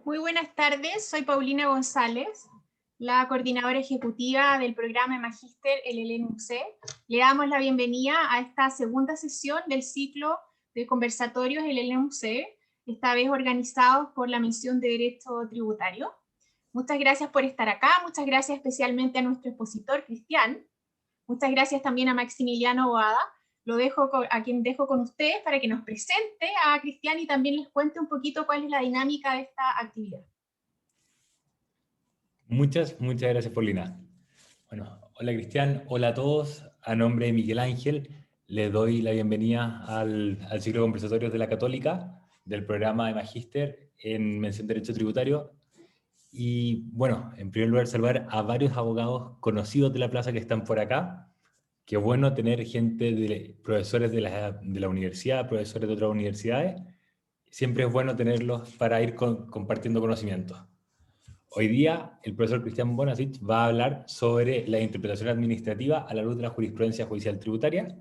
Muy buenas tardes, soy Paulina González, la coordinadora ejecutiva del programa de Magíster LLNUC. Le damos la bienvenida a esta segunda sesión del ciclo de conversatorios LLNUC, esta vez organizados por la Misión de Derecho Tributario. Muchas gracias por estar acá, muchas gracias especialmente a nuestro expositor, Cristian. Muchas gracias también a Maximiliano Boada. A quien dejo con ustedes para que nos presente a Cristian y también les cuente un poquito cuál es la dinámica de esta actividad. Muchas gracias, Paulina. Bueno, hola Cristian, hola a todos. A nombre de Miguel Ángel, les doy la bienvenida al ciclo de conversatorios de la Católica, del programa de Magíster en Mención de Derecho Tributario. Y bueno, en primer lugar, saludar a varios abogados conocidos de la plaza que están por acá. Qué bueno tener gente, profesores de la universidad, profesores de otras universidades. Siempre es bueno tenerlos para ir compartiendo conocimientos. Hoy día el profesor Cristian Bonasich va a hablar sobre la interpretación administrativa a la luz de la jurisprudencia judicial tributaria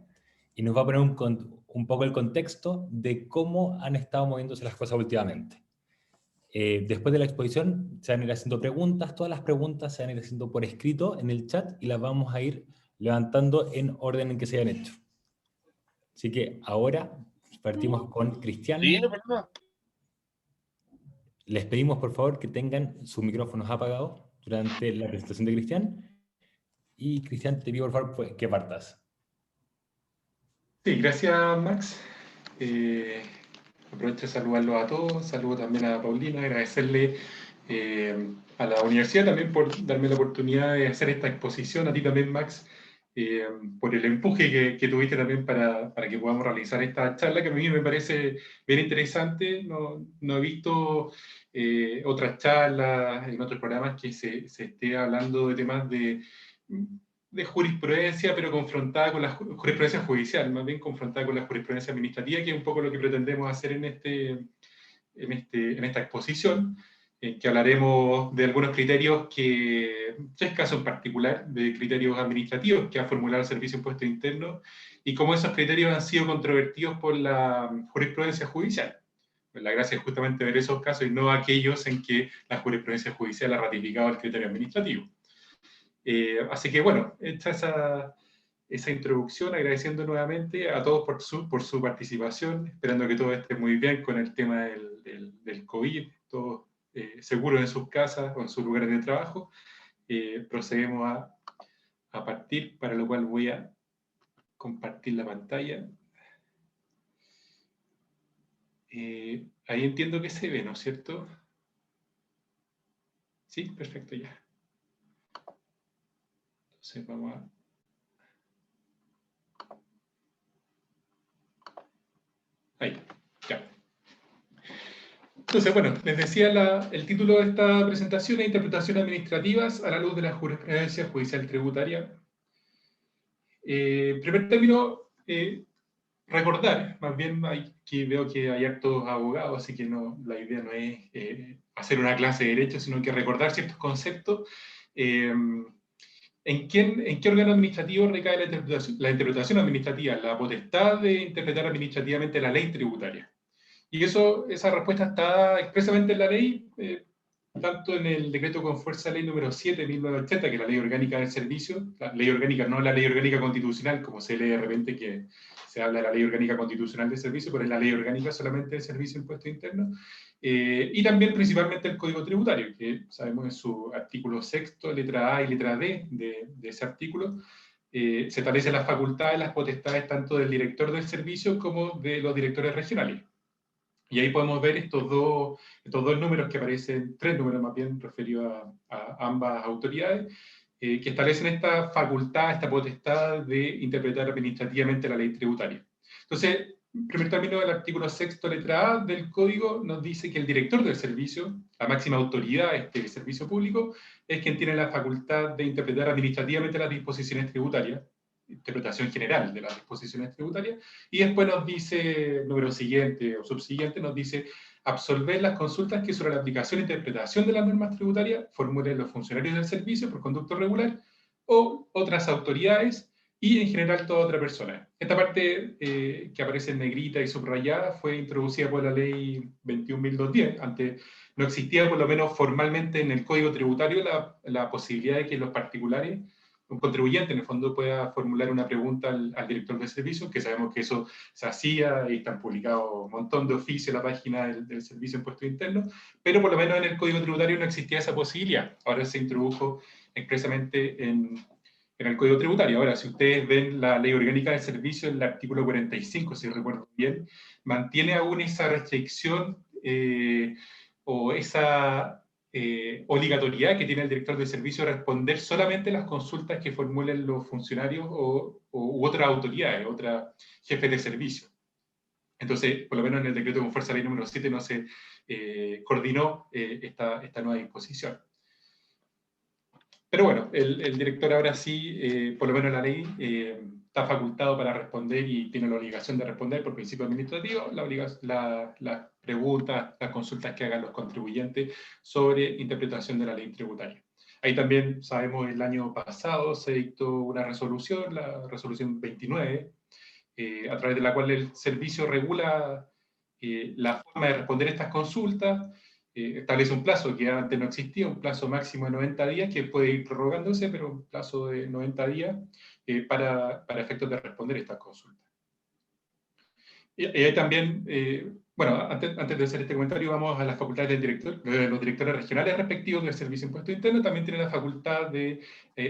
y nos va a poner un poco el contexto de cómo han estado moviéndose las cosas últimamente. Después de la exposición se van a ir haciendo preguntas, todas las preguntas se van a ir haciendo por escrito en el chat y las vamos a ir levantando en orden en que se hayan hecho. Así que ahora partimos con Cristian. Sí, no, perdón. Les pedimos por favor que tengan sus micrófonos apagados durante la presentación de Cristian. Y Cristian, te pido por favor que partas. Sí, gracias Max. Aprovecho de saludarlos a todos, saludo también a Paulina, agradecerle a la universidad también por darme la oportunidad de hacer esta exposición, a ti también Max, por el empuje que tuviste también para que podamos realizar esta charla, que a mí me parece bien interesante. No he visto otras charlas en otros programas que se esté hablando de temas de jurisprudencia, pero confrontada con la jurisprudencia judicial, más bien confrontada con la jurisprudencia administrativa, que es un poco lo que pretendemos hacer en esta exposición, en que hablaremos de algunos criterios tres casos en particular, de criterios administrativos que ha formulado el Servicio de Impuestos Internos, y cómo esos criterios han sido controvertidos por la jurisprudencia judicial. Pues la gracia es justamente ver esos casos y no aquellos en que la jurisprudencia judicial ha ratificado el criterio administrativo. Así que bueno, hecha esa introducción, agradeciendo nuevamente a todos por su participación, esperando que todo esté muy bien con el tema del COVID, todos seguros en sus casas o en sus lugares de trabajo. Procedemos a partir, para lo cual voy a compartir la pantalla. Ahí entiendo que se ve, ¿no es cierto? Sí, perfecto, ya. Entonces vamos a... Ahí, ya. Entonces, bueno, les decía el título de esta presentación es Interpretaciones administrativas a la luz de la jurisprudencia judicial tributaria. En primer término, recordar, más bien aquí veo que hay hartos abogados, así que la idea no es hacer una clase de derecho, sino que recordar ciertos conceptos. ¿En qué órgano administrativo recae la interpretación administrativa? La potestad de interpretar administrativamente la ley tributaria. Y esa respuesta está expresamente en la ley, tanto en el decreto con fuerza ley número 7 de 1980, que es la ley orgánica del servicio, la ley orgánica, no la ley orgánica constitucional, como se lee de repente que se habla de la ley orgánica constitucional del servicio, pero es la ley orgánica solamente del servicio de impuestos internos, y también principalmente el Código Tributario, que sabemos en su artículo 6, letra A y letra D de ese artículo, se establecen las facultades, las potestades tanto del director del servicio como de los directores regionales. Y ahí podemos ver estos dos números que aparecen, tres números más bien, referidos a ambas autoridades, que establecen esta facultad, esta potestad de interpretar administrativamente la ley tributaria. Entonces, en primer término, el artículo 6, letra A del Código nos dice que el director del servicio, la máxima autoridad de este servicio público, es quien tiene la facultad de interpretar administrativamente las disposiciones tributarias, interpretación general de las disposiciones tributarias, y después nos dice, número siguiente o subsiguiente, nos dice absolver las consultas que sobre la aplicación e interpretación de las normas tributarias formulen los funcionarios del servicio por conducto regular o otras autoridades y en general toda otra persona. Esta parte que aparece en negrita y subrayada fue introducida por la ley 21.210. Antes no existía, por lo menos formalmente en el Código Tributario, la posibilidad de que los particulares, un contribuyente en el fondo, pueda formular una pregunta al director de servicio, que sabemos que eso se hacía y están publicados un montón de oficios en la página del Servicio de Impuestos Internos, pero por lo menos en el Código Tributario no existía esa posibilidad. Ahora se introdujo expresamente en el Código Tributario. Ahora, si ustedes ven la Ley Orgánica del Servicio, el artículo 45, si recuerdo bien, mantiene aún esa restricción o esa obligatoriedad que tiene el director de servicio de responder solamente las consultas que formulen los funcionarios u otras autoridades, otras jefes de servicio. Entonces, por lo menos en el decreto con fuerza ley número 7 no se coordinó esta nueva disposición. Pero bueno, el director ahora sí, por lo menos la ley, está facultado para responder y tiene la obligación de responder por principio administrativo las preguntas, las consultas que hagan los contribuyentes sobre interpretación de la ley tributaria. Ahí también sabemos el año pasado se dictó una resolución, la resolución 29, a través de la cual el servicio regula la forma de responder estas consultas. Establece un plazo que antes no existía, un plazo máximo de 90 días, que puede ir prorrogándose, pero un plazo de 90 días para efectos de responder estas consultas. Y ahí también, bueno, antes de hacer este comentario, vamos a las facultades del director. Los directores regionales respectivos del Servicio de Impuestos Internos también tienen la facultad de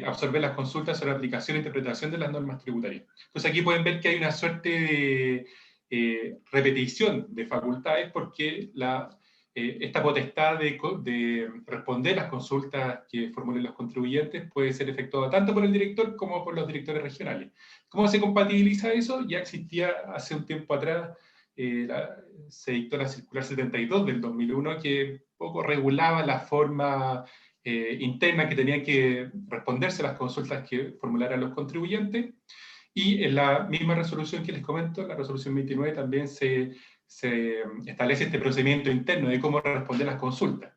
absorber las consultas sobre aplicación e interpretación de las normas tributarias. Entonces aquí pueden ver que hay una suerte de repetición de facultades porque esta potestad de responder las consultas que formulen los contribuyentes puede ser efectuada tanto por el director como por los directores regionales. ¿Cómo se compatibiliza eso? Ya existía hace un tiempo atrás, se dictó la circular 72 del 2001 que poco regulaba la forma interna que tenían que responderse las consultas que formularan los contribuyentes. Y en la misma resolución que les comento, la resolución 29, también se establece este procedimiento interno de cómo responder las consultas.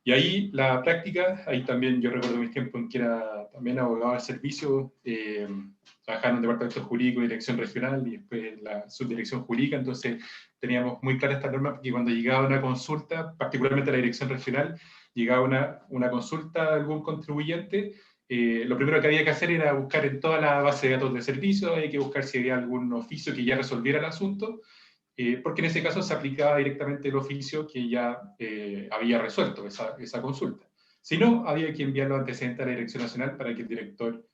Y ahí la práctica, ahí también yo recuerdo mis tiempos en que era también abogado de servicio, trabajaba en un departamento jurídico, dirección regional y después en la subdirección jurídica, entonces teníamos muy clara esta norma porque cuando llegaba una consulta, particularmente a la dirección regional, llegaba una consulta de algún contribuyente, lo primero que había que hacer era buscar en toda la base de datos de servicio, había que buscar si había algún oficio que ya resolviera el asunto, porque en ese caso se aplicaba directamente el oficio que ya había resuelto esa consulta. Si no, había que enviar los antecedentes a la Dirección Nacional para que el director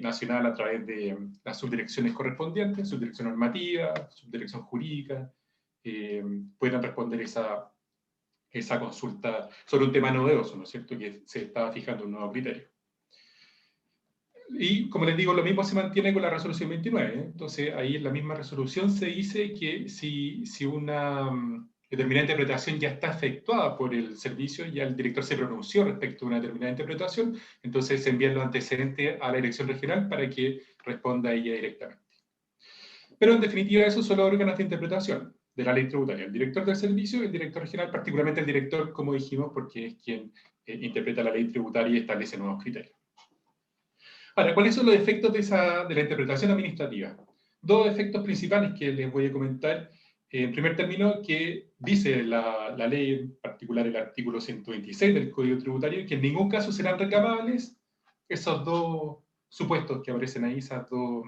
nacional, a través de las subdirecciones correspondientes, subdirección normativa, subdirección jurídica, puedan responder esa consulta sobre un tema novedoso, ¿no es cierto?, que se estaba fijando un nuevo criterio. Y, como les digo, lo mismo se mantiene con la resolución 29. Entonces, ahí en la misma resolución se dice que si una determinada interpretación ya está efectuada por el servicio, ya el director se pronunció respecto a una determinada interpretación, entonces se envían los antecedentes a la dirección regional para que responda ella directamente. Pero, en definitiva, esos son los órganos de interpretación de la ley tributaria: el director del servicio y el director regional, particularmente el director, como dijimos, porque es quien interpreta la ley tributaria y establece nuevos criterios. Ahora, ¿cuáles son los efectos de la interpretación administrativa? Dos efectos principales que les voy a comentar. En primer término, que dice la ley, en particular el artículo 126 del Código Tributario, que en ningún caso serán reclamables esos dos supuestos que aparecen ahí, esas dos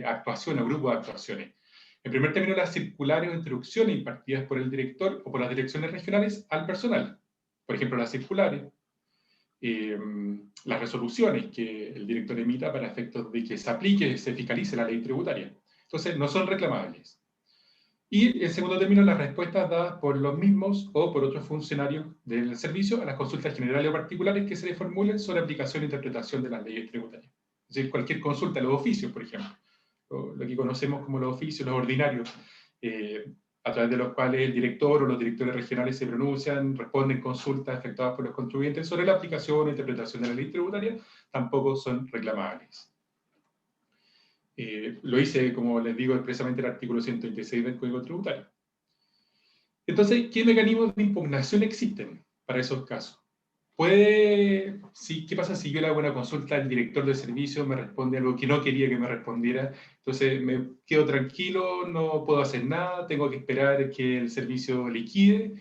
actuaciones o grupos de actuaciones. En primer término, las circulares o instrucciones impartidas por el director o por las direcciones regionales al personal. Por ejemplo, las circulares, las resoluciones que el director emita para efectos de que se aplique, se fiscalice la ley tributaria. Entonces, no son reclamables. Y, en segundo término, las respuestas dadas por los mismos o por otros funcionarios del servicio a las consultas generales o particulares que se le formulen sobre aplicación e interpretación de las leyes tributarias. Es decir, cualquier consulta, los oficios, por ejemplo, lo que conocemos como los oficios, los ordinarios, a través de los cuales el director o los directores regionales se pronuncian, responden consultas efectuadas por los contribuyentes sobre la aplicación e interpretación de la ley tributaria, tampoco son reclamables. Lo dice, como les digo, expresamente el artículo 126 del Código Tributario. Entonces, ¿qué mecanismos de impugnación existen para esos casos? Sí, ¿qué pasa si yo le hago una consulta al director del servicio, me responde algo que no quería que me respondiera? Entonces me quedo tranquilo, no puedo hacer nada, tengo que esperar que el servicio liquide.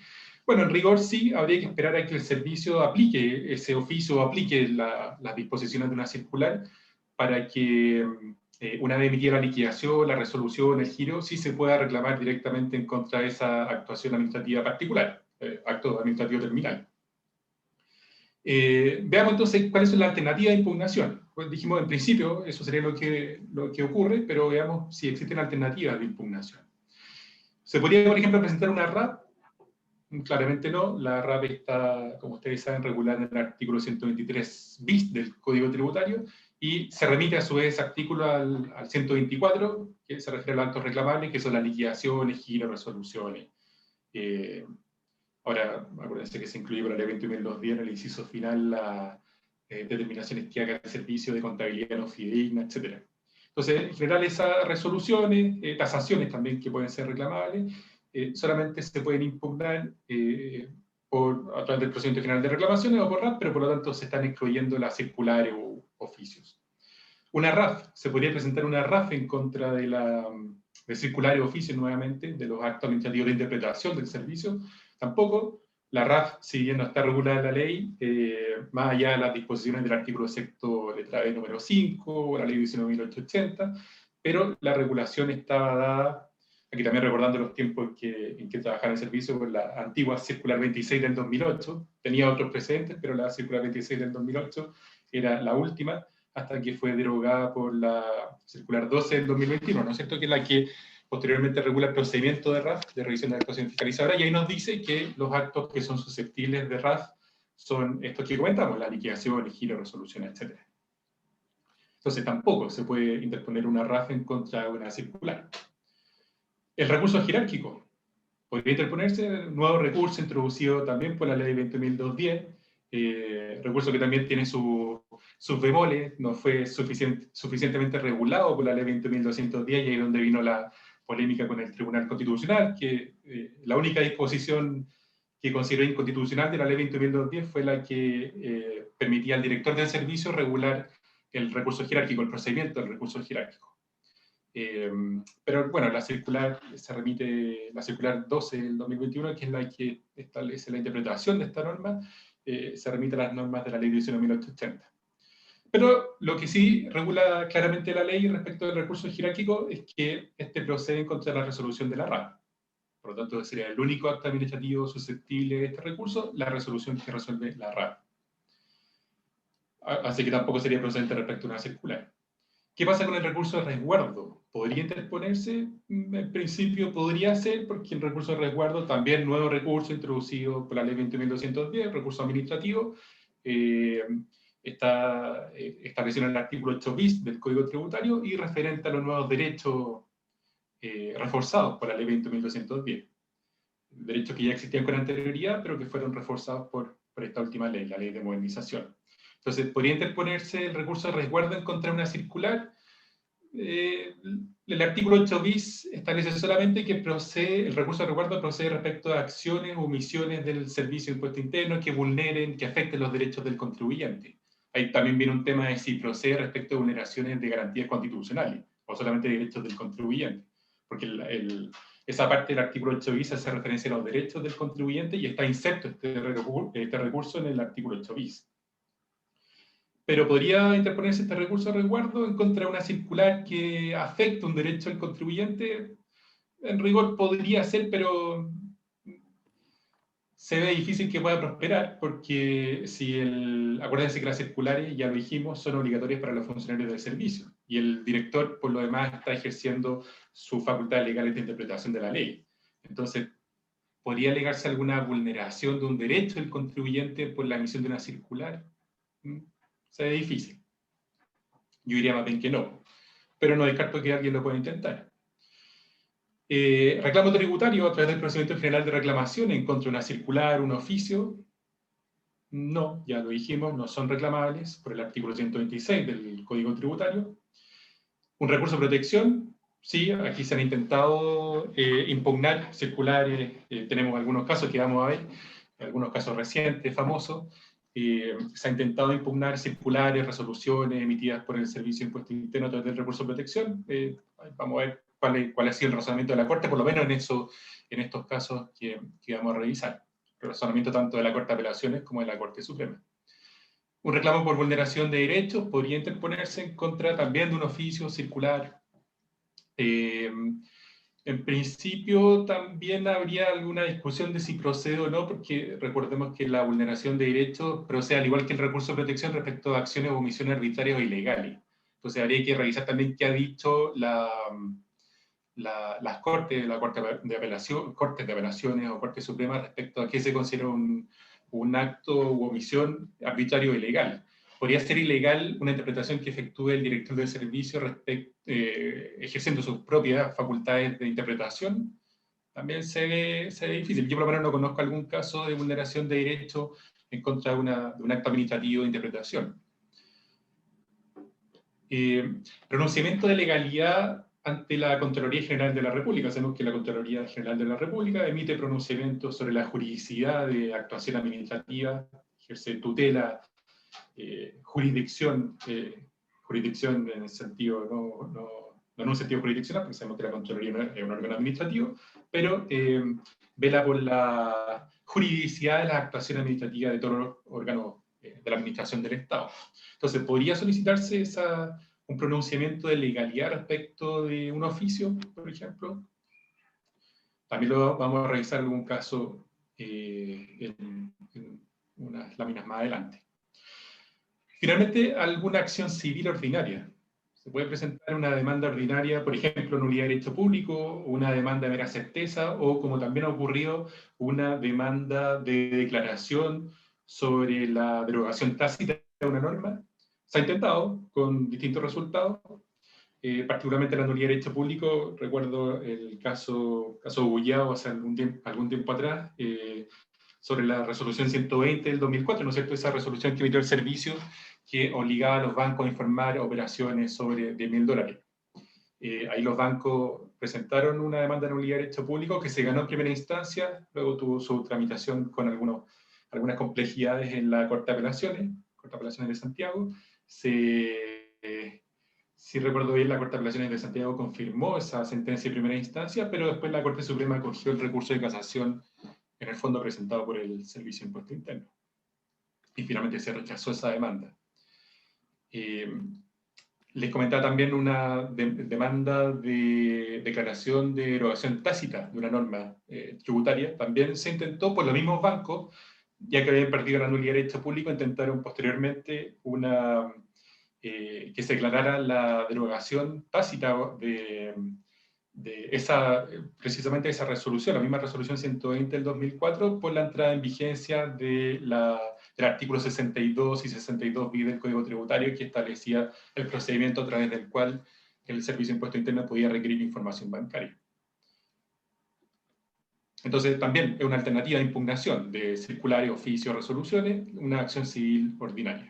Bueno, en rigor sí, habría que esperar a que el servicio aplique ese oficio, aplique las disposiciones de una circular, para que una vez emitida la liquidación, la resolución, el giro, sí se pueda reclamar directamente en contra de esa actuación administrativa particular, acto administrativo terminal. Veamos entonces cuáles son las alternativas de impugnación. Pues dijimos en principio, eso sería lo que ocurre, pero veamos si existen alternativas de impugnación. ¿Se podría, por ejemplo, presentar una RAP? Claramente no. La RAP está, como ustedes saben, regulada en el artículo 123 bis del Código Tributario y se remite a su vez artículo al 124, que se refiere a los actos reclamables, que son las liquidaciones, giros, resoluciones. Ahora, acuérdense que se incluye por la ley 20.210 en el inciso final las determinaciones que haga el servicio de contabilidad no fidedigna, etc. Entonces, en general, esas resoluciones, tasaciones también que pueden ser reclamables, solamente se pueden impugnar a través del procedimiento general de reclamaciones o por RAF, pero por lo tanto se están excluyendo las circulares o oficios. Una RAF, se podría presentar una RAF en contra de circulares o oficios nuevamente, de los actos administrativos de interpretación del servicio. Tampoco. La RAF, si bien no está regulada en la ley, más allá de las disposiciones del artículo sexto, letra B número 5, o la ley 19.880, pero la regulación estaba dada, aquí también recordando los tiempos en que trabajaba en el servicio, con la antigua circular 26 del 2008, tenía otros precedentes, pero la circular 26 del 2008 era la última, hasta que fue derogada por la circular 12 del 2021, ¿no es cierto? Que es la que posteriormente regula el procedimiento de RAF, de revisión de actuación fiscalizadora, y ahí nos dice que los actos que son susceptibles de RAF son estos que comentamos, la liquidación, el giro, resolución, etc. Entonces tampoco se puede interponer una RAF en contra de una circular. El recurso jerárquico. Podría interponerse un nuevo recurso introducido también por la ley 20.210, recurso que también tiene sus bemoles, no fue suficientemente regulado por la ley 20.210, y ahí es donde vino la polémica con el Tribunal Constitucional, que la única disposición que consideró inconstitucional de la ley 20.210 fue la que permitía al director del servicio regular el recurso jerárquico, el procedimiento del recurso jerárquico. Pero bueno, la circular se remite, la circular 12 del 2021, que es la que establece la interpretación de esta norma, se remite a las normas de la ley 19.880. Pero lo que sí regula claramente la ley respecto del recurso jerárquico es que este procede en contra de la resolución de la RAF. Por lo tanto, sería el único acto administrativo susceptible de este recurso, la resolución que resuelve la RAF. Así que tampoco sería procedente respecto a una circular. ¿Qué pasa con el recurso de resguardo? ¿Podría interponerse? En principio podría ser, porque el recurso de resguardo, también nuevo recurso introducido por la ley 20.210, recurso administrativo, está establecido en el artículo 8 bis del Código Tributario y referente a los nuevos derechos reforzados por la ley 20.210. Derechos que ya existían con anterioridad, pero que fueron reforzados por esta última ley, la ley de modernización. Entonces, ¿podría interponerse el recurso de resguardo en contra de una circular? El artículo 8 bis establece solamente que el recurso de resguardo procede respecto a acciones o omisiones del servicio de impuesto interno que vulneren, que afecten los derechos del contribuyente. Ahí también viene un tema de si procede respecto a vulneraciones de garantías constitucionales o solamente de derechos del contribuyente. Porque esa parte del artículo 8 bis hace referencia a los derechos del contribuyente y está inserto este recurso en el artículo 8 bis. Pero podría interponerse este recurso de resguardo en contra de una circular que afecta un derecho del contribuyente. En rigor podría ser, pero se ve difícil que pueda prosperar, porque acuérdense que las circulares, ya lo dijimos, son obligatorias para los funcionarios del servicio, y el director, por lo demás, está ejerciendo sus facultades legales de interpretación de la ley. Entonces, ¿podría alegarse alguna vulneración de un derecho del contribuyente por la emisión de una circular? Se ve difícil. Yo diría más bien que no, pero no descarto que alguien lo pueda intentar. Reclamo tributario a través del procedimiento general de reclamación en contra de una circular, un oficio. No, ya lo dijimos, no son reclamables por el artículo 126 del Código Tributario. Un recurso de protección, sí, aquí se han intentado impugnar circulares, tenemos algunos casos que vamos a ver, algunos casos recientes, famosos, Se ha intentado impugnar circulares, resoluciones emitidas por el Servicio de Impuesto Interno a través del recurso de protección. Vamos a ver cuál ha sido el razonamiento de la Corte, por lo menos en estos casos que vamos a revisar. El razonamiento tanto de la Corte de Apelaciones como de la Corte Suprema. Un reclamo por vulneración de derechos podría interponerse en contra también de un oficio circular. En principio también habría alguna discusión de si procede o no, porque recordemos que la vulneración de derechos procede al igual que el recurso de protección respecto a acciones o omisiones arbitrarias o ilegales. Entonces habría que revisar también qué ha dicho las Cortes, la Corte de Apelación, Cortes de Apelaciones o Corte Suprema respecto a qué se considera un acto u omisión arbitrario o ilegal. Podría ser ilegal una interpretación que efectúe el director del servicio ejerciendo sus propias facultades de interpretación. También se ve difícil. Yo por lo menos no conozco algún caso de vulneración de derecho en contra de un acto administrativo de interpretación. Pronunciamiento de legalidad ante la Contraloría General de la República. Sabemos que la Contraloría General de la República emite pronunciamientos sobre la juridicidad de actuación administrativa, ejerce tutela, jurisdicción en el sentido, no en un sentido jurisdiccional, porque sabemos que la Contraloría es un órgano administrativo, pero vela por la juridicidad de la actuación administrativa de todos los órganos de la administración del Estado. Entonces, ¿podría solicitarse un pronunciamiento de legalidad respecto de un oficio, por ejemplo? También lo vamos a revisar algún caso en unas láminas más adelante. Finalmente, alguna acción civil ordinaria. Se puede presentar una demanda ordinaria, por ejemplo, nulidad de derecho público, una demanda de mera certeza, o como también ha ocurrido, una demanda de declaración sobre la derogación tácita de una norma. Se ha intentado con distintos resultados, particularmente la nulidad de derecho público. Recuerdo el caso Bullao hace algún tiempo atrás, sobre la resolución 120 del 2004, ¿no es cierto? Esa resolución que emitió el servicio que obligaba a los bancos a informar operaciones sobre $10.000. Ahí los bancos presentaron una demanda de nulidad de derecho público que se ganó en primera instancia, luego tuvo su tramitación con algunas complejidades en la Corte de Apelaciones de Santiago. Si recuerdo bien, la Corte de Apelaciones de Santiago confirmó esa sentencia de primera instancia, pero después la Corte Suprema acogió el recurso de casación en el fondo presentado por el Servicio de Impuesto Interno. Y finalmente se rechazó esa demanda. Les comentaba también una demanda de declaración de derogación tácita de una norma tributaria. También se intentó por los mismos bancos, ya que habían perdido la nulidad de derecho público, intentaron posteriormente que se declarara la derogación tácita precisamente esa resolución, la misma resolución 120 del 2004, por la entrada en vigencia del artículo 62 y 62 bis del Código Tributario, que establecía el procedimiento a través del cual el Servicio de Impuesto Interno podía requerir información bancaria. Entonces, también es una alternativa de impugnación de circulares, oficios, resoluciones, una acción civil ordinaria.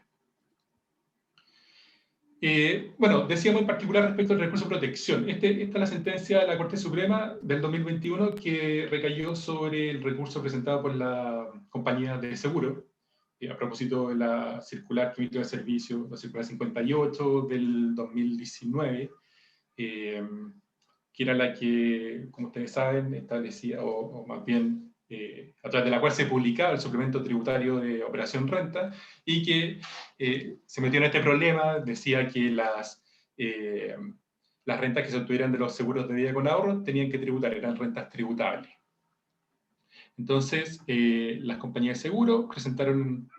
Bueno, decíamos en particular respecto al recurso de protección. Esta es la sentencia de la Corte Suprema del 2021 que recayó sobre el recurso presentado por la compañía de seguro, a propósito de la circular que emitió el servicio, la circular 58 del 2019, que era la que, como ustedes saben, establecía, o más bien, a través de la cual se publicaba el suplemento tributario de Operación Renta, y que se metió en este problema, decía que las rentas que se obtuvieran de los seguros de vida con ahorro tenían que tributar, eran rentas tributables. Entonces, las compañías de seguro presentaron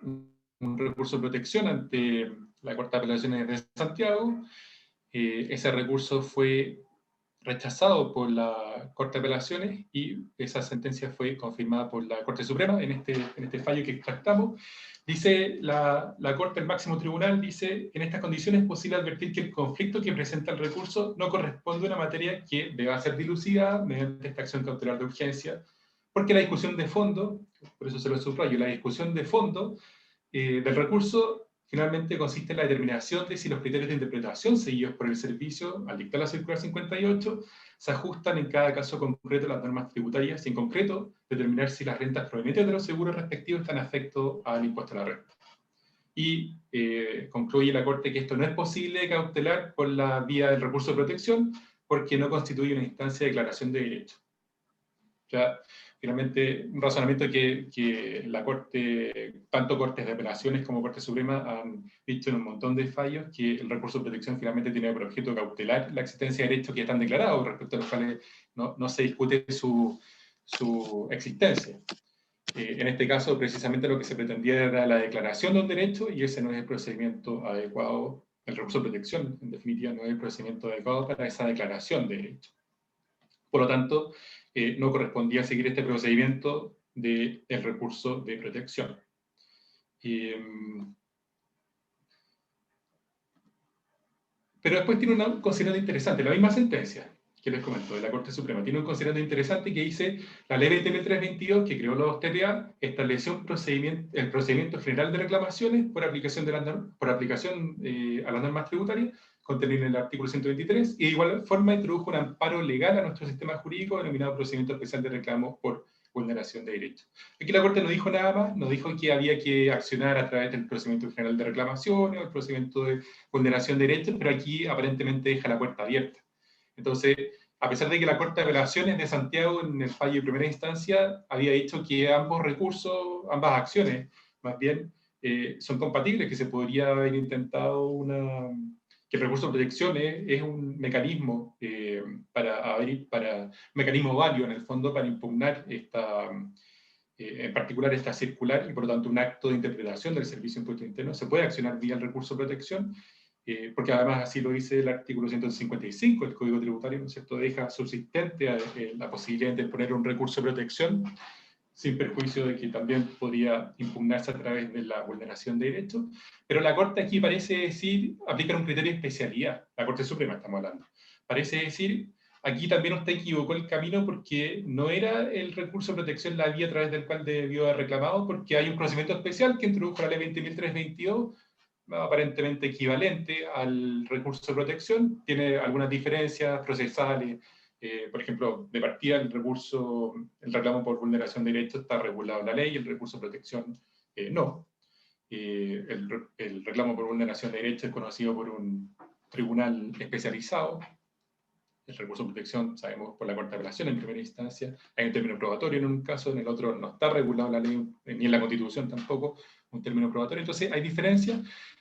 un recurso de protección ante la Corte de Apelaciones de Santiago. Ese recurso fue rechazado por la Corte de Apelaciones y esa sentencia fue confirmada por la Corte Suprema en este fallo que extractamos. Dice la Corte, el máximo tribunal, dice: en estas condiciones es posible advertir que el conflicto que presenta el recurso no corresponde a una materia que deba ser dilucidada mediante esta acción cautelar de urgencia, porque la discusión de fondo, por eso se lo subrayo, la discusión de fondo del recurso finalmente consiste en la determinación de si los criterios de interpretación seguidos por el servicio al dictar la circular 58 se ajustan en cada caso concreto a las normas tributarias y en concreto determinar si las rentas provenientes de los seguros respectivos están afecto al impuesto a la renta. y concluye la Corte que esto no es posible cautelar por la vía del recurso de protección porque no constituye una instancia de declaración de derecho. O sea, finalmente, un razonamiento que la Corte, tanto Cortes de Apelaciones como Corte Suprema han dicho en un montón de fallos, que el recurso de protección finalmente tiene por objeto cautelar la existencia de derechos que están declarados, respecto a los cuales no se discute su existencia. En este caso, precisamente lo que se pretendía era la declaración de un derecho, y ese no es el procedimiento adecuado, el recurso de protección, en definitiva, no es el procedimiento adecuado para esa declaración de derecho. Por lo tanto, no correspondía seguir este procedimiento del recurso de protección. Pero después tiene un considerando interesante, la misma sentencia que les comento de la Corte Suprema, tiene un considerando interesante que dice: la ley 20.322, que creó los TTA, estableció el procedimiento general de reclamaciones por aplicación, a las normas tributarias, contenido en el artículo 123, y de igual forma introdujo un amparo legal a nuestro sistema jurídico denominado procedimiento especial de reclamo por vulneración de derechos. Aquí la Corte no dijo nada más, no dijo que había que accionar a través del procedimiento general de reclamaciones o el procedimiento de vulneración de derechos, pero aquí aparentemente deja la puerta abierta. Entonces, a pesar de que la Corte de Apelaciones de Santiago, en el fallo de primera instancia, había dicho que ambos recursos, ambas acciones, más bien, son compatibles, que se podría haber intentado que el recurso de protección es un mecanismo mecanismo válido, en el fondo, para impugnar en particular esta circular, y por lo tanto un acto de interpretación del Servicio de Impuesto Interno. Se puede accionar vía el recurso de protección, porque además así lo dice el artículo 155 del Código Tributario, ¿no es cierto?, deja subsistente la posibilidad de poner un recurso de protección, sin perjuicio de que también podría impugnarse a través de la vulneración de derechos. Pero la Corte aquí parece decir, aplicar un criterio de especialidad, la Corte Suprema estamos hablando, parece decir, aquí también usted equivocó el camino, porque no era el recurso de protección la vía a través del cual debió haber reclamado, porque hay un procedimiento especial que introdujo la ley 20.322, aparentemente equivalente al recurso de protección, tiene algunas diferencias procesales. Por ejemplo, de partida el reclamo por vulneración de derechos está regulado en la ley, el recurso de protección no. El reclamo por vulneración de derechos es conocido por un tribunal especializado. El recurso de protección, sabemos, por la Corte de Apelación en primera instancia. Hay un término probatorio en un caso, en el otro no está regulado en la ley, ni en la Constitución tampoco, un término probatorio. Entonces hay diferencias,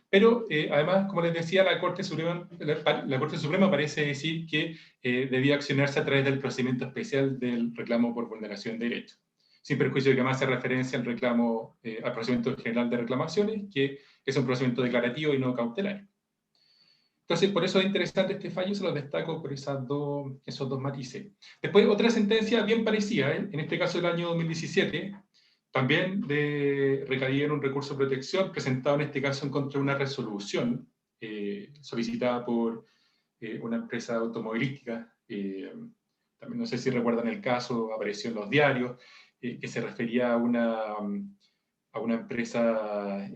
pero además, como les decía, la Corte Suprema parece decir que debía accionarse a través del procedimiento especial del reclamo por vulneración de derechos, sin perjuicio de que más hace referencia al procedimiento general de reclamaciones, que es un procedimiento declarativo y no cautelario. Entonces, por eso es interesante este fallo, se los destaco por esos dos matices. Después, otra sentencia bien parecida, en este caso del año 2017, también recaía en un recurso de protección, presentado en este caso en contra de una resolución solicitada por una empresa automovilística. También no sé si recuerdan el caso, apareció en los diarios, que se refería a una empresa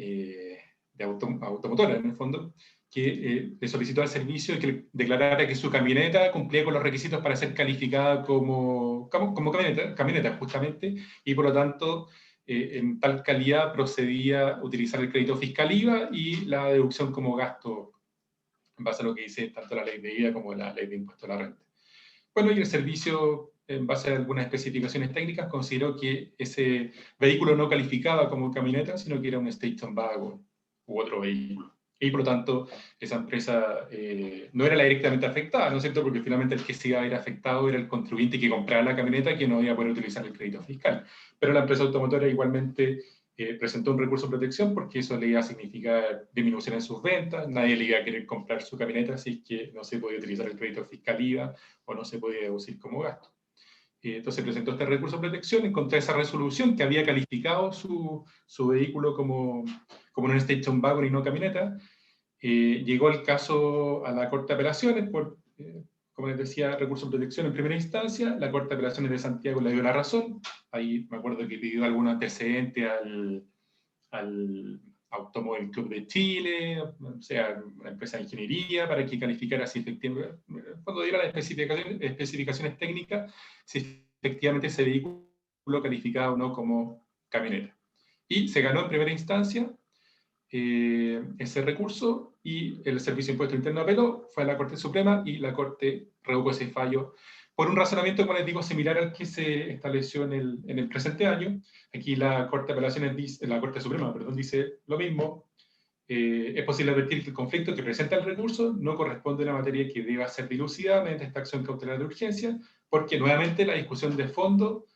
automotora, en el fondo, que le solicitó al servicio que declarara que su camioneta cumplía con los requisitos para ser calificada como camioneta, justamente, y por lo tanto, en tal calidad procedía a utilizar el crédito fiscal IVA y la deducción como gasto, en base a lo que dice tanto la ley de IVA como la ley de impuesto a la renta. Bueno, y el servicio, en base a algunas especificaciones técnicas, consideró que ese vehículo no calificaba como camioneta, sino que era un station wagon u otro vehículo. Y por lo tanto, esa empresa no era la directamente afectada, ¿no es cierto? Porque finalmente el que se iba a ver afectado era el contribuyente que compraba la camioneta, que no iba a poder utilizar el crédito fiscal. Pero la empresa automotora igualmente presentó un recurso de protección, porque eso le iba a significar disminución en sus ventas, nadie le iba a querer comprar su camioneta, así que no se podía utilizar el crédito fiscal IVA o no se podía deducir como gasto. Entonces presentó este recurso de protección en contra de esa resolución que había calificado su vehículo como un station wagon y no camioneta. Llegó el caso a la Corte de Apelaciones por, como les decía, recurso de protección en primera instancia. La Corte de Apelaciones de Santiago le dio la razón. Ahí me acuerdo que pidió algún antecedente al Automóvil Club de Chile, o sea, una empresa de ingeniería, para que calificara si efectivamente, cuando diera las especificaciones técnicas, si efectivamente ese vehículo calificaba o no como camioneta. Y se ganó en primera instancia. ese recurso y el Servicio de Impuesto Interno apeló, fue a la Corte Suprema y la Corte revocó ese fallo por un razonamiento, como les digo, similar al que se estableció en el presente año. Aquí la Corte de Apelaciones dice, la Corte Suprema, perdón, dice lo mismo. Es posible advertir que el conflicto que presenta el recurso no corresponde a una materia que deba ser dilucidada mediante esta acción cautelar de urgencia, porque nuevamente la discusión de fondo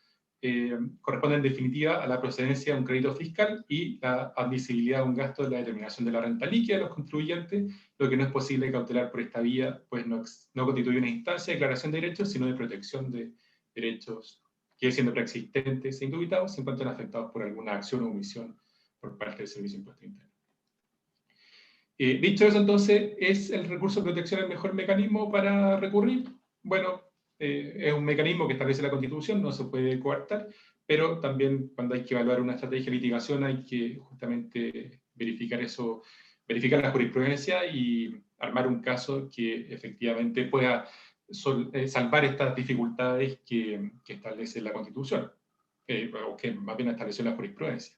corresponde en definitiva a la procedencia de un crédito fiscal y la admisibilidad de un gasto de la determinación de la renta líquida de los contribuyentes, lo que no es posible cautelar por esta vía, pues no constituye una instancia de declaración de derechos, sino de protección de derechos que, siendo preexistentes e indubitados, se encuentran afectados por alguna acción o omisión por parte del Servicio de Impuesto Interno. Dicho eso, entonces, ¿es el recurso de protección el mejor mecanismo para recurrir? Bueno, es un mecanismo que establece la Constitución, no se puede coartar, pero también cuando hay que evaluar una estrategia de litigación hay que justamente verificar eso, verificar la jurisprudencia y armar un caso que efectivamente pueda salvar estas dificultades que establece la Constitución, o que más bien estableció la jurisprudencia.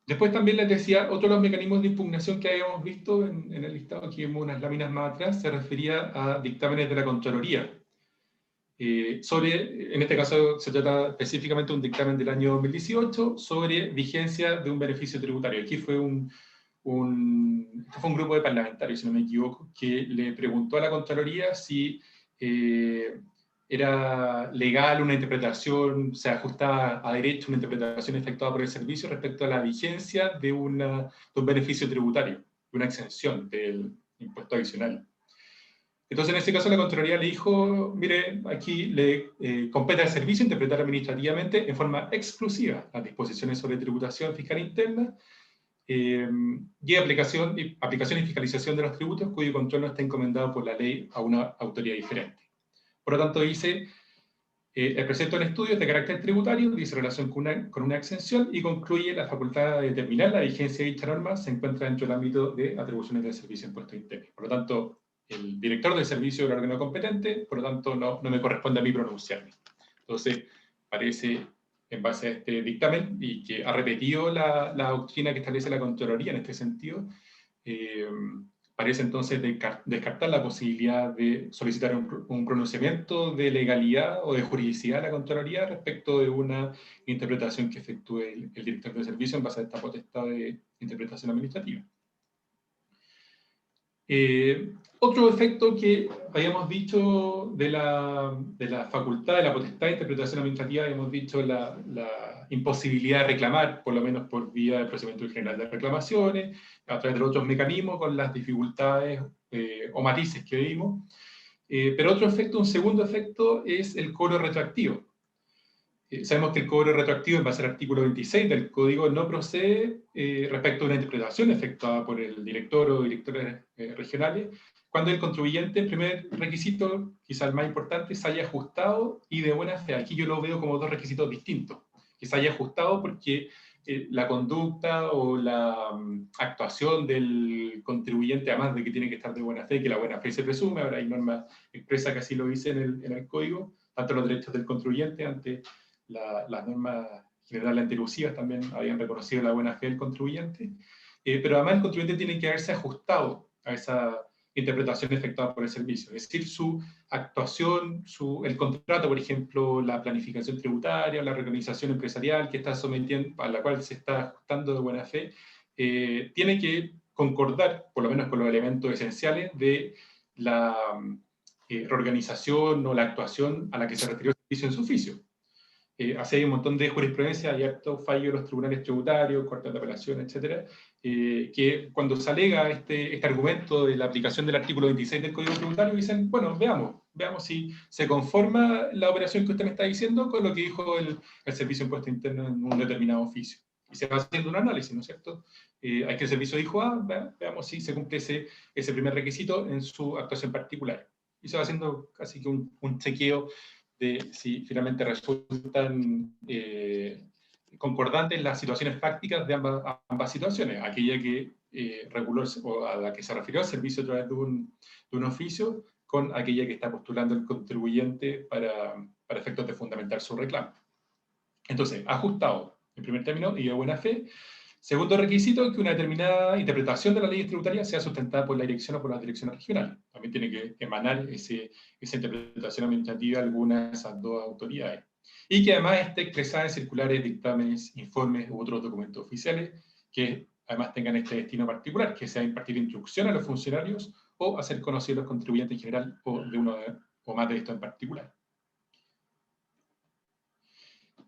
Después también les decía, otro de los mecanismos de impugnación que habíamos visto en el listado, aquí vemos unas láminas más atrás, se refería a dictámenes de la Contraloría. En este caso se trata específicamente de un dictamen del año 2018 sobre vigencia de un beneficio tributario. Aquí fue un grupo de parlamentarios, si no me equivoco, que le preguntó a la Contraloría si era legal una interpretación, se ajustaba a derecho una interpretación efectuada por el servicio respecto a la vigencia de un beneficio tributario, de una exención del impuesto adicional. Entonces, en este caso, la Contraloría le dijo, mire, aquí le compete al servicio interpretar administrativamente en forma exclusiva las disposiciones sobre tributación fiscal interna y aplicación y fiscalización de los tributos cuyo control no está encomendado por la ley a una autoridad diferente. Por lo tanto, dice, el precepto del estudio es de carácter tributario, dice relación con una exención y concluye la facultad de determinar la vigencia de dicha norma se encuentra dentro del ámbito de atribuciones del Servicio de Impuesto Interno. Por lo tanto, el director del servicio es el órgano competente, por lo tanto, no me corresponde a mí pronunciarme. Entonces, parece, en base a este dictamen, y que ha repetido la doctrina que establece la Contraloría en este sentido, parece entonces descartar la posibilidad de solicitar un pronunciamiento de legalidad o de juridicidad a la Contraloría respecto de una interpretación que efectúe el director del servicio en base a esta potestad de interpretación administrativa. Otro efecto que habíamos dicho de la facultad, de la potestad de interpretación administrativa, habíamos dicho la imposibilidad de reclamar, por lo menos por vía del procedimiento general de reclamaciones, a través de otros mecanismos, con las dificultades o matices que vimos. Pero otro efecto, un segundo efecto, es el cobro retroactivo. Sabemos que el cobro retroactivo, en base al artículo 26 del Código, no procede respecto a una interpretación efectuada por el director o directores regionales, cuando el contribuyente, en primer requisito, quizá el más importante, se haya ajustado y de buena fe. Aquí yo lo veo como dos requisitos distintos. Que se haya ajustado porque la conducta o la actuación del contribuyente, además de que tiene que estar de buena fe, que la buena fe se presume, ahora hay normas expresas que así lo dicen en el Código, tanto los derechos del contribuyente ante las normas generales antilusivas también habían reconocido la buena fe del contribuyente, pero además el contribuyente tiene que haberse ajustado a esa interpretación efectuada por el servicio, es decir, su actuación, el contrato, por ejemplo, la planificación tributaria, la reorganización empresarial que está sometiendo, a la cual se está ajustando de buena fe, tiene que concordar, por lo menos con los elementos esenciales de la reorganización o la actuación a la que se refirió el servicio en su oficio. Así hay un montón de jurisprudencia, hay hartos fallos de los tribunales tributarios, cortes de apelación, etcétera, que cuando se alega este argumento de la aplicación del artículo 26 del Código Tributario, dicen, bueno, veamos si se conforma la operación que usted me está diciendo con lo que dijo el Servicio de Impuesto Interno en un determinado oficio. Y se va haciendo un análisis, ¿no es cierto? Hay que el servicio dijo, veamos si se cumple ese primer requisito en su actuación particular. Y se va haciendo casi que un chequeo de si finalmente resultan concordantes las situaciones prácticas de ambas situaciones, aquella que reguló o a la que se refirió el servicio a través de un oficio, con aquella que está postulando el contribuyente para efectos de fundamentar su reclamo. Entonces, ajustado, en primer término, y de buena fe. Segundo requisito, que una determinada interpretación de las leyes tributarias sea sustentada por la dirección o por las direcciones regionales. También tiene que emanar esa interpretación administrativa de alguna de esas dos autoridades. Y que además esté expresada en circulares, dictámenes, informes u otros documentos oficiales que además tengan este destino particular, que sea impartir instrucción a los funcionarios o hacer conocer a los contribuyentes en general o de uno o más de estos en particular.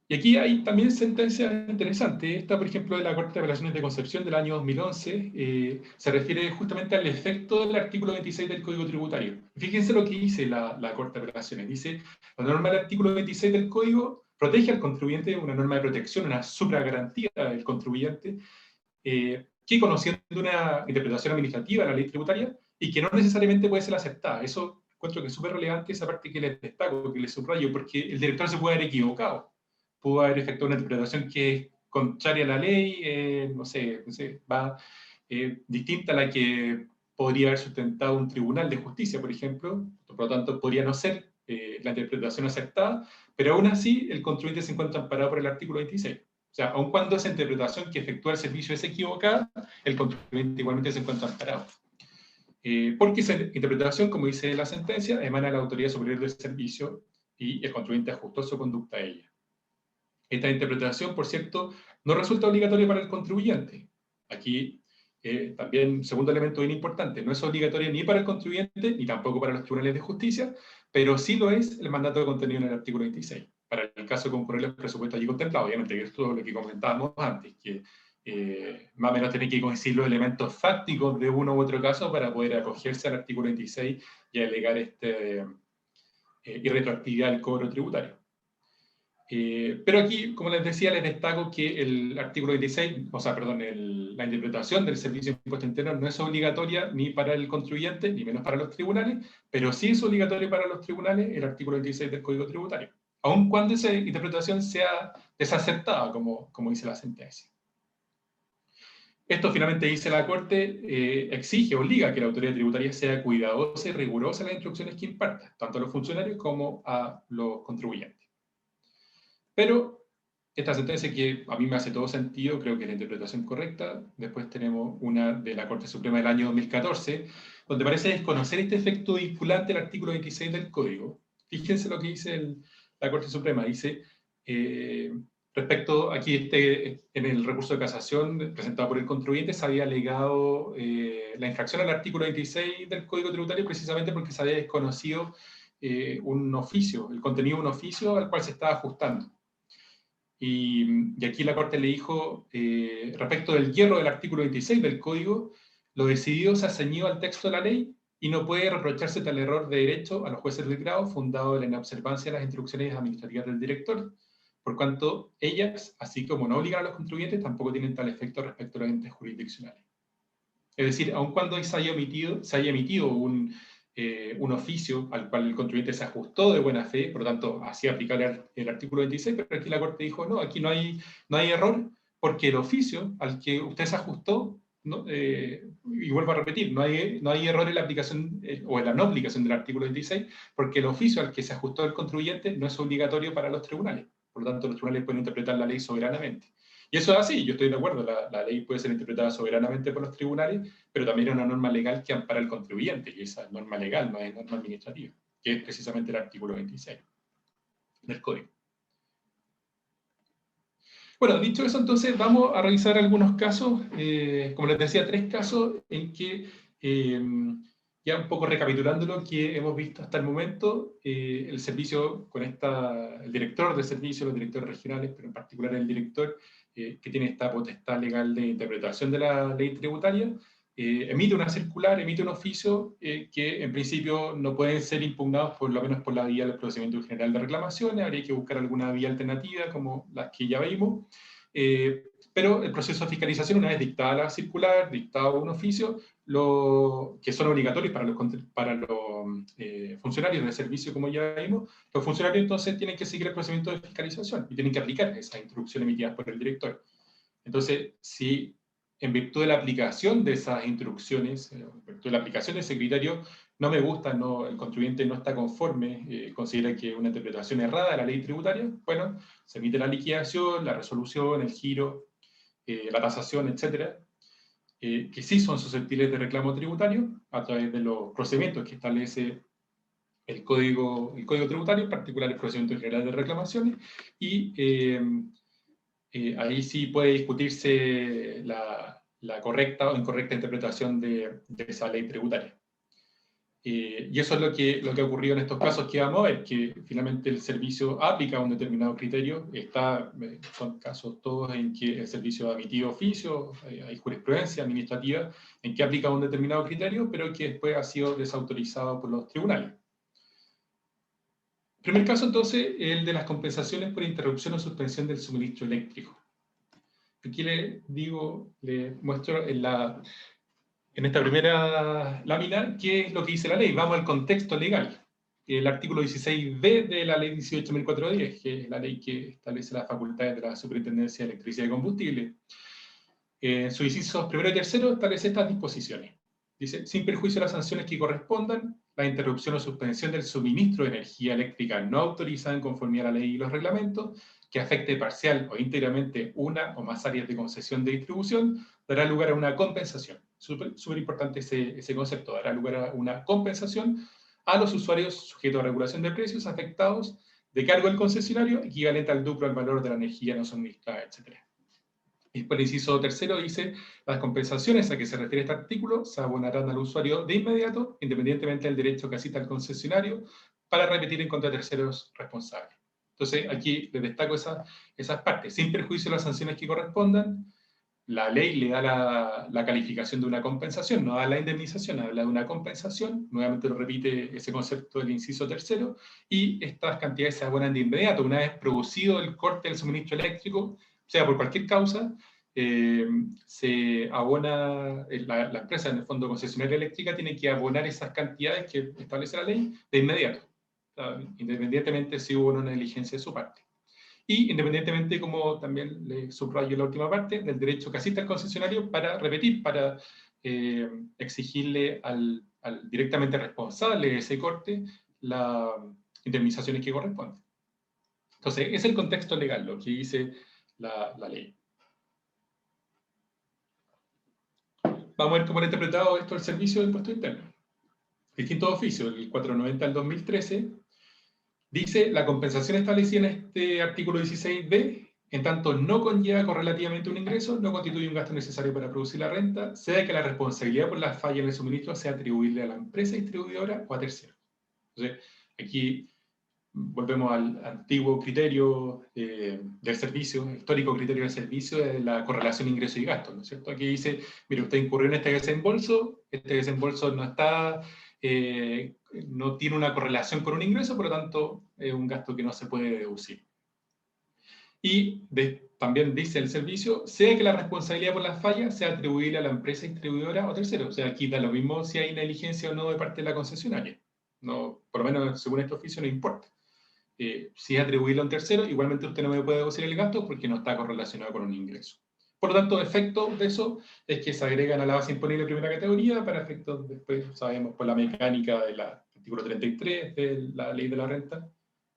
Y aquí hay también sentencias interesantes. Esta, por ejemplo, de la Corte de Apelaciones de Concepción del año 2011, se refiere justamente al efecto del artículo 26 del Código Tributario. Fíjense lo que dice la Corte de Apelaciones. Dice, la norma del artículo 26 del Código protege al contribuyente, una norma de protección, una supragarantía del contribuyente, que conociendo una interpretación administrativa de la ley tributaria y que no necesariamente puede ser aceptada. Eso encuentro que es súper relevante, esa parte que les destaco, que les subrayo, porque el director se puede haber equivocado. Pudo haber efectuado una interpretación que es contraria a la ley, no sé, va distinta a la que podría haber sustentado un tribunal de justicia, por ejemplo, por lo tanto podría no ser la interpretación aceptada, pero aún así el contribuyente se encuentra amparado por el artículo 26. O sea, aun cuando esa interpretación que efectúa el servicio es equivocada, el contribuyente igualmente se encuentra amparado. Porque esa interpretación, como dice la sentencia, emana de la autoridad superior del servicio y el contribuyente ajustó su conducta a ella. Esta interpretación, por cierto, no resulta obligatoria para el contribuyente. Aquí también, segundo elemento bien importante, no es obligatoria ni para el contribuyente ni tampoco para los tribunales de justicia, pero sí lo es el mandato contenido en el artículo 26. Para el caso de concurrir los presupuestos allí contemplados, obviamente, que es todo lo que comentábamos antes, que más o menos tiene que coincidir los elementos fácticos de uno u otro caso para poder acogerse al artículo 26 y alegar irretroactividad del cobro tributario. Pero aquí, como les decía, les destaco que el artículo 26, o sea, perdón, la interpretación del servicio de impuesto interno no es obligatoria ni para el contribuyente, ni menos para los tribunales, pero sí es obligatorio para los tribunales el artículo 26 del Código Tributario, aun cuando esa interpretación sea desacertada, como dice la sentencia. Esto finalmente dice la Corte, exige, obliga a que la autoridad tributaria sea cuidadosa y rigurosa en las instrucciones que imparta, tanto a los funcionarios como a los contribuyentes. Pero esta sentencia, que a mí me hace todo sentido, creo que es la interpretación correcta. Después tenemos una de la Corte Suprema del año 2014, donde parece desconocer este efecto vinculante del artículo 26 del Código. Fíjense lo que dice la Corte Suprema. Dice, respecto, aquí en el recurso de casación presentado por el contribuyente, se había alegado la infracción al artículo 26 del Código Tributario precisamente porque se había desconocido un oficio, el contenido de un oficio al cual se estaba ajustando. Y aquí la Corte le dijo, respecto del hierro del artículo 26 del Código, lo decidido se ha ceñido al texto de la ley y no puede reprocharse tal error de derecho a los jueces del grado fundado en la inobservancia de las instrucciones administrativas del director, por cuanto ellas, así como no obligan a los contribuyentes, tampoco tienen tal efecto respecto a los entes jurisdiccionales. Es decir, aun cuando se haya emitido un oficio al cual el contribuyente se ajustó de buena fe, por lo tanto, hacía aplicar el artículo 26, pero aquí la Corte dijo, no, aquí no hay error, porque el oficio al que usted se ajustó, ¿no? Y vuelvo a repetir, no hay error en la aplicación o en la no aplicación del artículo 26, porque el oficio al que se ajustó el contribuyente no es obligatorio para los tribunales. Por lo tanto, los tribunales pueden interpretar la ley soberanamente. Y eso es así, yo estoy de acuerdo, la ley puede ser interpretada soberanamente por los tribunales, pero también es una norma legal que ampara al contribuyente, y esa norma legal no es norma administrativa, que es precisamente el artículo 26 del Código. Bueno, dicho eso, entonces vamos a revisar algunos casos, como les decía, 3 casos en que, ya un poco recapitulando lo que hemos visto hasta el momento, el servicio el director del servicio, los directores regionales, pero en particular el director, que tiene esta potestad legal de interpretación de la ley tributaria, emite una circular, emite un oficio que en principio no pueden ser impugnados por lo menos por la vía del procedimiento general de reclamaciones, habría que buscar alguna vía alternativa como las que ya vimos, pero el proceso de fiscalización, una vez dictada la circular, dictado un oficio, que son obligatorios para los funcionarios del servicio, como ya vimos, los funcionarios entonces tienen que seguir el procedimiento de fiscalización y tienen que aplicar esas instrucciones emitidas por el director. Entonces, si en virtud de la aplicación de esas instrucciones, en virtud de la aplicación de ese criterio, no me gusta, el contribuyente no está conforme, considera que una interpretación errada de la ley tributaria, bueno, se emite la liquidación, la resolución, el giro, la tasación, etcétera, que sí son susceptibles de reclamo tributario a través de los procedimientos que establece el código tributario, en particular el procedimiento general de reclamaciones, y ahí sí puede discutirse la correcta o incorrecta interpretación de esa ley tributaria. Y eso es lo que ha ocurrido en estos casos que vamos a ver, que finalmente el servicio aplica un determinado criterio. Son casos todos en que el servicio ha emitido oficio, hay jurisprudencia administrativa en que aplica un determinado criterio, pero que después ha sido desautorizado por los tribunales. El primer caso, entonces, es el de las compensaciones por interrupción o suspensión del suministro eléctrico. Aquí le muestro en esta primera lámina qué es lo que dice la ley. Vamos al contexto legal. El artículo 16b de la ley 18.410, que es la ley que establece las facultades de la Superintendencia de Electricidad y Combustible. En sus incisos primero y tercero establece estas disposiciones. Dice, sin perjuicio de las sanciones que correspondan, la interrupción o suspensión del suministro de energía eléctrica no autorizada en conformidad a la ley y los reglamentos, que afecte parcial o íntegramente una o más áreas de concesión de distribución, dará lugar a una compensación. Súper importante ese concepto, dará lugar a una compensación a los usuarios sujetos a regulación de precios afectados de cargo del concesionario, equivalente al duplo al valor de la energía no suministrada, etc. Y después el inciso tercero dice, las compensaciones a que se refiere este artículo se abonarán al usuario de inmediato, independientemente del derecho que asista al concesionario, para repetir en contra de terceros responsables. Entonces, aquí les destaco esas partes. Sin perjuicio de las sanciones que correspondan, la ley le da la calificación de una compensación, no da la indemnización, habla de una compensación, nuevamente lo repite ese concepto del inciso tercero, y estas cantidades se abonan de inmediato. Una vez producido el corte del suministro eléctrico, sea por cualquier causa, se abona, la empresa, en el fondo concesionaria eléctrica, tiene que abonar esas cantidades que establece la ley de inmediato, independientemente si hubo una negligencia de su parte. Y independientemente, como también le subrayo en la última parte, del derecho que asiste al concesionario para repetir, para exigirle al directamente responsable de ese corte las indemnizaciones que corresponden. Entonces, es el contexto legal, lo que dice la ley. Vamos a ver cómo ha interpretado esto el Servicio de Impuesto Interno. Distintos oficios, el 490 del 2013, dice, la compensación establecida en este artículo 16b, en tanto no conlleva correlativamente un ingreso, no constituye un gasto necesario para producir la renta, sea que la responsabilidad por la falla en el suministro sea atribuible a la empresa distribuidora o a terceros. Entonces, aquí volvemos al antiguo criterio del servicio, histórico criterio del servicio de la correlación ingreso y gasto, ¿no es cierto? Aquí dice, mire, usted incurrió en este desembolso no está, no tiene una correlación con un ingreso, por lo tanto es un gasto que no se puede deducir. Y también dice el servicio, sea que la responsabilidad por las fallas sea atribuible a la empresa distribuidora o tercero. O sea, aquí da lo mismo si hay negligencia o no de parte de la concesionaria. No, por lo menos según este oficio no importa. Si es atribuible a un tercero, igualmente usted no me puede deducir el gasto porque no está correlacionado con un ingreso. Por lo tanto, efecto de eso es que se agregan a la base imponible de primera categoría para efectos, después sabemos por la mecánica del artículo 33 de la ley de la renta,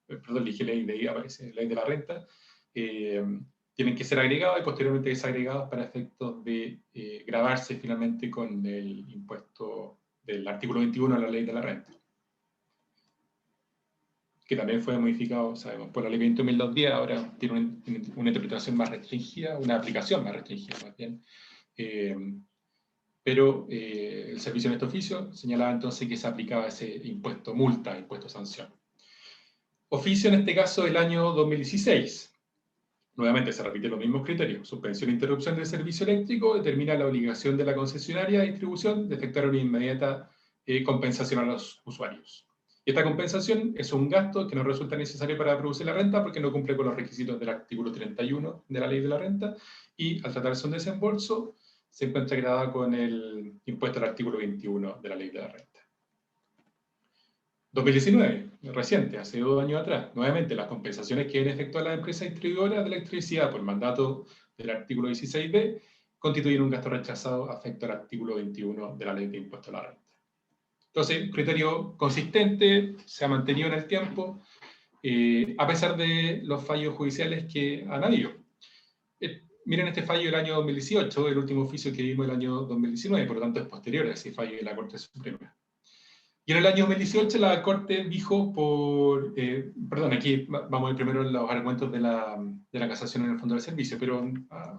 perdón, dije ley de ahí aparece, ley de la renta, tienen que ser agregados y posteriormente desagregados para efectos de gravarse finalmente con el impuesto del artículo 21 de la ley de la renta, que también fue modificado, sabemos, por la ley 20.210, ahora tiene una interpretación más restringida, una aplicación más restringida más bien. Pero el servicio en este oficio señalaba entonces que se aplicaba ese impuesto multa, impuesto sanción. Oficio en este caso del año 2016. Nuevamente se repiten los mismos criterios. Suspensión e interrupción del servicio eléctrico determina la obligación de la concesionaria de distribución de efectuar una inmediata compensación a los usuarios. Y esta compensación es un gasto que no resulta necesario para producir la renta porque no cumple con los requisitos del artículo 31 de la ley de la renta y al tratarse de un desembolso se encuentra gravada con el impuesto del artículo 21 de la ley de la renta. 2019, reciente, hace 2 años atrás, nuevamente las compensaciones que deben efectuar las empresas distribuidoras de electricidad por mandato del artículo 16b constituyen un gasto rechazado afecto al artículo 21 de la ley de impuesto a la renta. Entonces, un criterio consistente, se ha mantenido en el tiempo, a pesar de los fallos judiciales que han habido. Miren este fallo del año 2018, el último oficio que vimos el año 2019, por lo tanto es posterior a ese fallo de la Corte Suprema. Y en el año 2018 la Corte dijo perdón, aquí vamos a ver primero los argumentos de la casación en el fondo del servicio, pero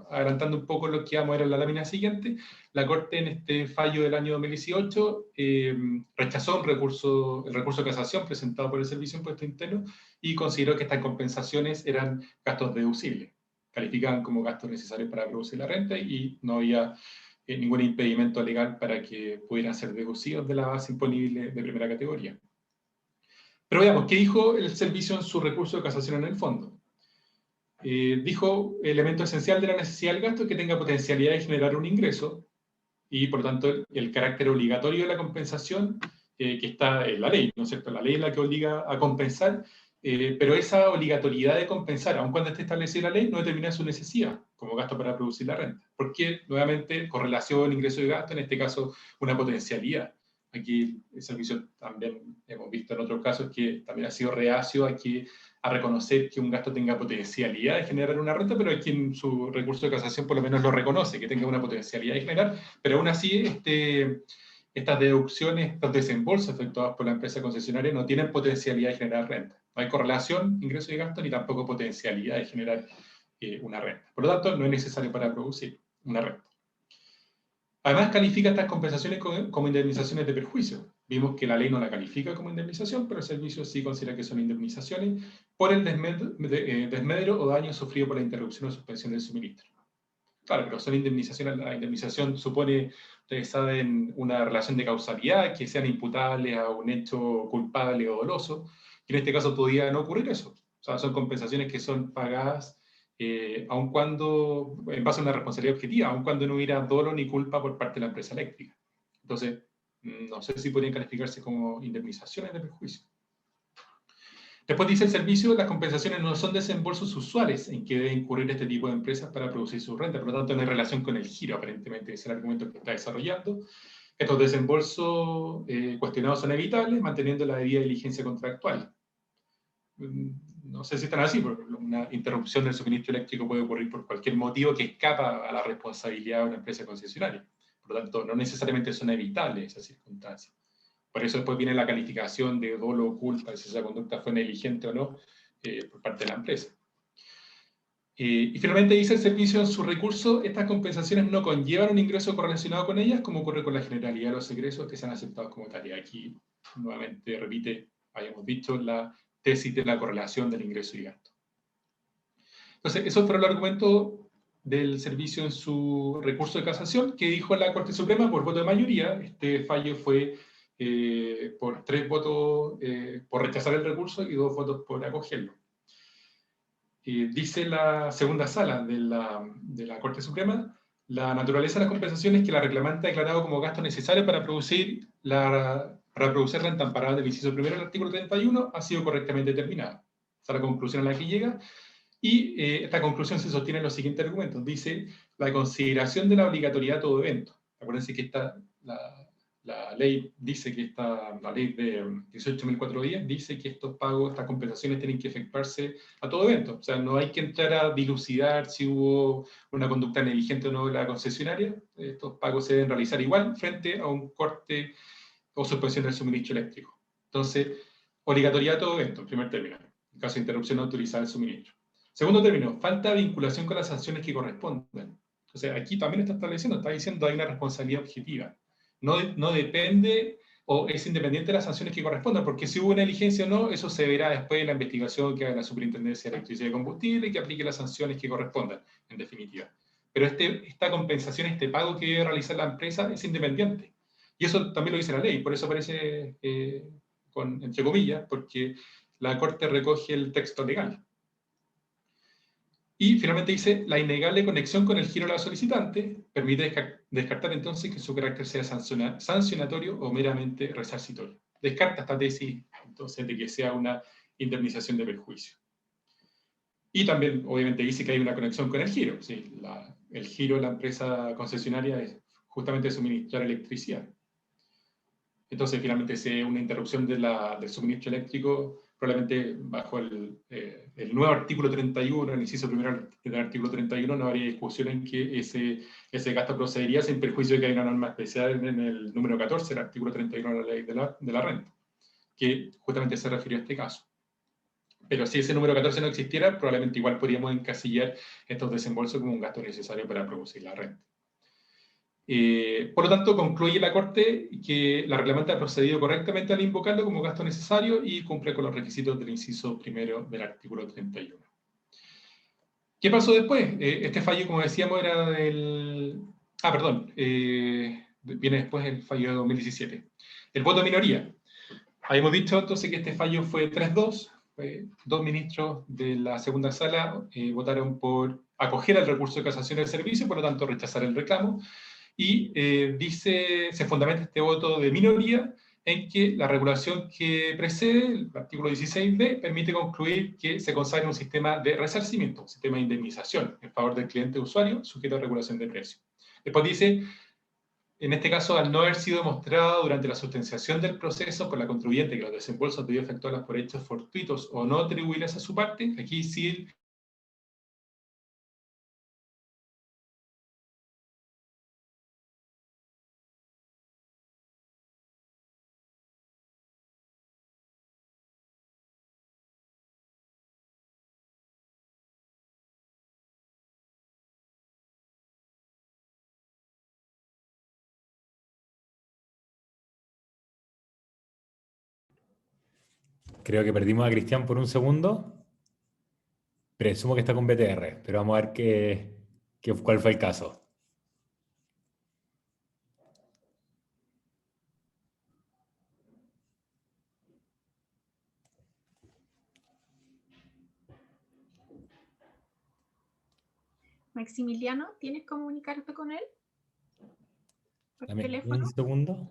adelantando un poco lo que vamos a ver en la lámina siguiente, la Corte en este fallo del año 2018 rechazó el recurso de casación presentado por el Servicio de Impuesto Interno y consideró que estas compensaciones eran gastos deducibles, calificaban como gastos necesarios para producir la renta y no había ningún impedimento legal para que pudieran ser deducidos de la base imponible de primera categoría. Pero veamos, ¿qué dijo el servicio en su recurso de casación en el fondo? Dijo, elemento esencial de la necesidad del gasto es que tenga potencialidad de generar un ingreso, y por lo tanto el carácter obligatorio de la compensación, que está en la ley, ¿no es cierto? La ley es la que obliga a compensar, pero esa obligatoriedad de compensar, aun cuando esté establecida la ley, no determina su necesidad como gasto para producir la renta. Porque, nuevamente, correlación ingreso y gasto, en este caso, una potencialidad. Aquí el servicio también hemos visto en otros casos que también ha sido reacio a reconocer que un gasto tenga potencialidad de generar una renta, pero aquí en su recurso de casación por lo menos lo reconoce, que tenga una potencialidad de generar, pero aún así estas deducciones, estos desembolsos efectuados por la empresa concesionaria no tienen potencialidad de generar renta. No hay correlación ingreso y gasto ni tampoco potencialidad de generar una renta. Por lo tanto, no es necesario para producir una renta. Además, califica estas compensaciones como indemnizaciones de perjuicio. Vimos que la ley no la califica como indemnización, pero el servicio sí considera que son indemnizaciones por el desmedro o daño sufrido por la interrupción o suspensión del suministro. Claro, pero son indemnizaciones. La indemnización supone, ustedes saben, una relación de causalidad, que sean imputables a un hecho culpable o doloso, y en este caso podía no ocurrir eso. O sea, son compensaciones que son pagadas aun cuando, en base a una responsabilidad objetiva, aun cuando no hubiera dolo ni culpa por parte de la empresa eléctrica. Entonces, no sé si podrían calificarse como indemnizaciones de perjuicio. Después dice el servicio, las compensaciones no son desembolsos usuales en que debe incurrir este tipo de empresas para producir su renta, por lo tanto no hay relación con el giro, aparentemente es el argumento que está desarrollando. Estos desembolsos cuestionados son evitables, manteniendo la debida diligencia contractual. No sé si están así, porque una interrupción del suministro eléctrico puede ocurrir por cualquier motivo que escapa a la responsabilidad de una empresa concesionaria. Por lo tanto, no necesariamente son evitables esas circunstancias. Por eso después viene la calificación de dolo o culpa, si esa conducta fue negligente o no, por parte de la empresa. Y finalmente dice el servicio en su recurso, estas compensaciones no conllevan un ingreso correlacionado con ellas, como ocurre con la generalidad de los egresos que sean aceptados como tal. Y aquí, nuevamente, repite, habíamos dicho, la tesis de la correlación del ingreso y gasto. Entonces, esos fueron los argumentos del servicio en su recurso de casación, que dijo la Corte Suprema por voto de mayoría. Este fallo fue por 3 votos por rechazar el recurso y 2 votos por acogerlo. Dice la segunda sala de la Corte Suprema, la naturaleza de las compensaciones que la reclamante ha declarado como gasto necesario para producir renta amparada del inciso primero del artículo 31 ha sido correctamente determinada. Esa es la conclusión a la que llega. Y esta conclusión se sostiene en los siguientes argumentos. Dice, la consideración de la obligatoriedad de todo evento. Acuérdense que la ley dice que la ley de 18.410 dice que estos pagos, estas compensaciones tienen que efectuarse a todo evento. O sea, no hay que entrar a dilucidar si hubo una conducta negligente o no de la concesionaria. Estos pagos se deben realizar igual frente a un corte o suspensión del suministro eléctrico. Entonces, obligatoriedad a todo evento, en primer término, en caso de interrupción no autorizada del suministro. Segundo término, falta de vinculación con las sanciones que corresponden. O sea, aquí también está estableciendo, está diciendo hay una responsabilidad objetiva. No depende o es independiente de las sanciones que correspondan, porque si hubo una negligencia o no, eso se verá después en la investigación que haga la Superintendencia de Electricidad y Combustible y que aplique las sanciones que correspondan, en definitiva. Pero esta compensación, este pago que debe realizar la empresa es independiente. Y eso también lo dice la ley, por eso aparece entre comillas, porque la Corte recoge el texto legal. Y finalmente dice, la innegable conexión con el giro de la solicitante permite descartar entonces que su carácter sea sancionatorio o meramente resarcitorio. Descarta esta tesis entonces de que sea una indemnización de perjuicio. Y también obviamente dice que hay una conexión con el giro. ¿Sí? El giro de la empresa concesionaria es justamente suministrar electricidad. Entonces, finalmente, si hay una interrupción del suministro eléctrico, probablemente bajo el nuevo artículo 31, el inciso primero del artículo 31, no habría discusión en que ese gasto procedería sin perjuicio de que hay una norma especial en el número 14, el artículo 31 de la ley de la renta, que justamente se refirió a este caso. Pero si ese número 14 no existiera, probablemente igual podríamos encasillar estos desembolsos como un gasto necesario para producir la renta. Por lo tanto, concluye la Corte que la reclamante ha procedido correctamente al invocarlo como gasto necesario y cumple con los requisitos del inciso primero del artículo 31. ¿Qué pasó después? Este fallo, como decíamos, era del... viene después el fallo de 2017. El voto de minoría. Habíamos dicho entonces que este fallo fue 3-2. Dos ministros de la segunda sala votaron por acoger el recurso de casación del servicio, por lo tanto rechazar el reclamo. Y se fundamenta este voto de minoría en que la regulación que precede, el artículo 16b, permite concluir que se consagre un sistema de resarcimiento, un sistema de indemnización en favor del cliente usuario sujeto a regulación de precios. Después dice, en este caso, al no haber sido demostrado durante la sustanciación del proceso por la contribuyente que los desembolsos debió efectuarlos por hechos fortuitos o no atribuibles a su parte, aquí sí Creo que perdimos a Cristian por un segundo. Presumo que está con BTR, pero vamos a ver cuál fue el caso. Maximiliano, ¿tienes que comunicarte con él? ¿Por Dame teléfono? un segundo.